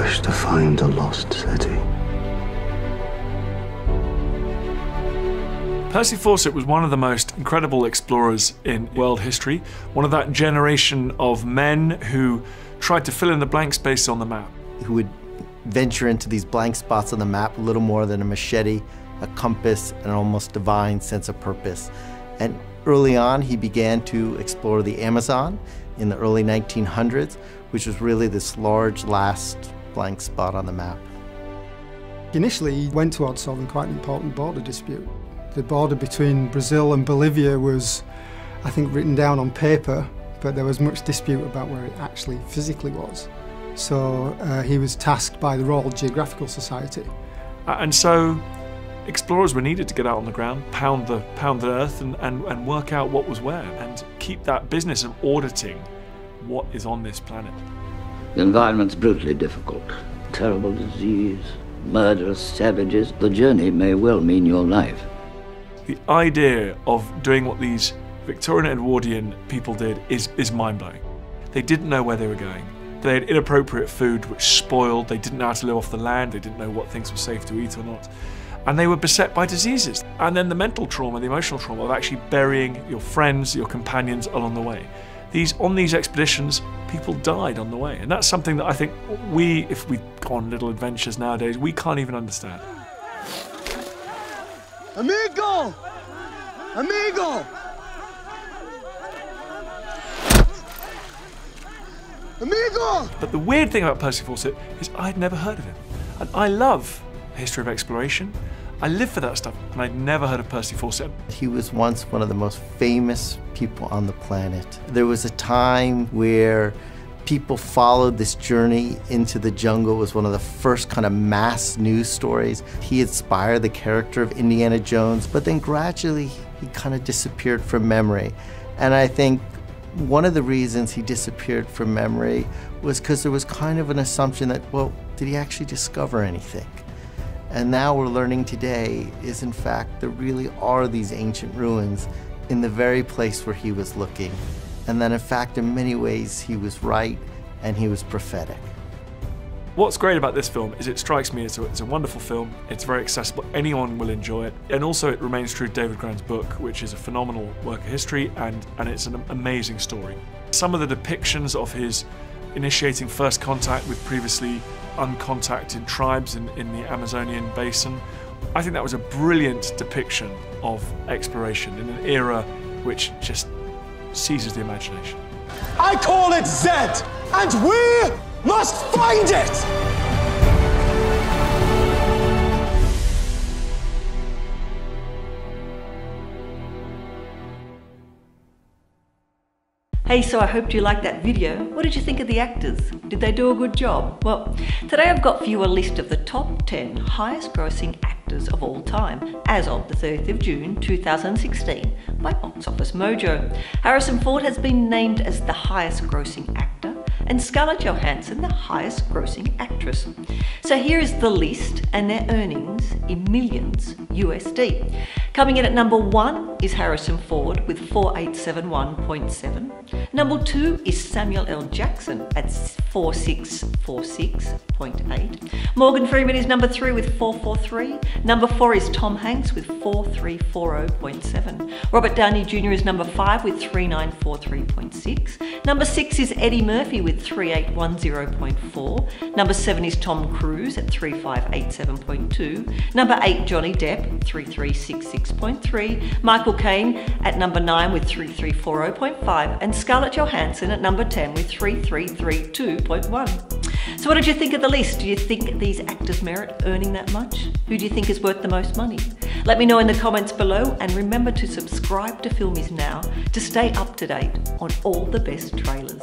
wish to find a lost city. Percy Fawcett was one of the most incredible explorers in world history, one of that generation of men who tried to fill in the blank space on the map. Who would venture into these blank spots on the map, a little more than a machete, a compass, and an almost divine sense of purpose. And early on, he began to explore the Amazon in the early 1900s, which was really this large last blank spot on the map. Initially, he went towards solving quite an important border dispute. The border between Brazil and Bolivia was, I think, written down on paper, but there was much dispute about where it actually physically was. So he was tasked by the Royal Geographical Society. And so explorers were needed to get out on the ground, pound the earth and work out what was where, and keep that business of auditing what is on this planet. The environment's brutally difficult. Terrible disease, murderous savages. The journey may well mean your life. The idea of doing what these Victorian and Edwardian people did is mind-blowing. They didn't know where they were going. They had inappropriate food which spoiled. They didn't know how to live off the land. They didn't know what things were safe to eat or not. And they were beset by diseases. And then the mental trauma, the emotional trauma of actually burying your friends, your companions along the way. On these expeditions, people died on the way. And that's something that I think if we go on little adventures nowadays, we can't even understand. Amigo! Amigo! Amigo! But the weird thing about Percy Fawcett is I'd never heard of him. And I love the history of exploration. I live for that stuff, and I'd never heard of Percy Fawcett. He was once one of the most famous people on the planet. There was a time where people followed this journey into the jungle. It was one of the first kind of mass news stories. He inspired the character of Indiana Jones, but then gradually he kind of disappeared from memory. And I think one of the reasons he disappeared from memory was because there was kind of an assumption that, well, did he actually discover anything? And now we're learning today is, in fact, there really are these ancient ruins in the very place where he was looking. And that, in fact, in many ways, he was right and he was prophetic. What's great about this film is it strikes me as it's a wonderful film. It's very accessible. Anyone will enjoy it. And also it remains true to David Graham's book, which is a phenomenal work of history, and it's an amazing story. Some of the depictions of his initiating first contact with previously uncontacted tribes in the Amazonian basin, I think that was a brilliant depiction of exploration in an era which just seizes the imagination. I call it Z, and we must find it! Hey, so I hope you liked that video. What did you think of the actors? Did they do a good job? Well, today I've got for you a list of the top 10 highest grossing actors of all time, as of the 30th of June 2016 by Box Office Mojo. Harrison Ford has been named as the highest grossing actor, and Scarlett Johansson the highest grossing actress. So here is the list and their earnings in millions USD. Coming in at number 1 is Harrison Ford with 4871.7. Number 2 is Samuel L. Jackson at 4646.8. Morgan Freeman is number 3 with 443. Number 4 is Tom Hanks with 4340.7. Robert Downey Jr. is number 5 with 3943.6. Number 6 is Eddie Murphy with 3810.4. Number 7 is Tom Cruise at 3587.2. Number 8, Johnny Depp, 3366.3. Michael Caine at number 9 with 3340.5. And Scarlett Johansson at number 10 with 3332.1. So what did you think of the list? Do you think these actors merit earning that much? Who do you think is worth the most money? Let me know in the comments below, and remember to subscribe to Film Is Now to stay up to date on all the best trailers.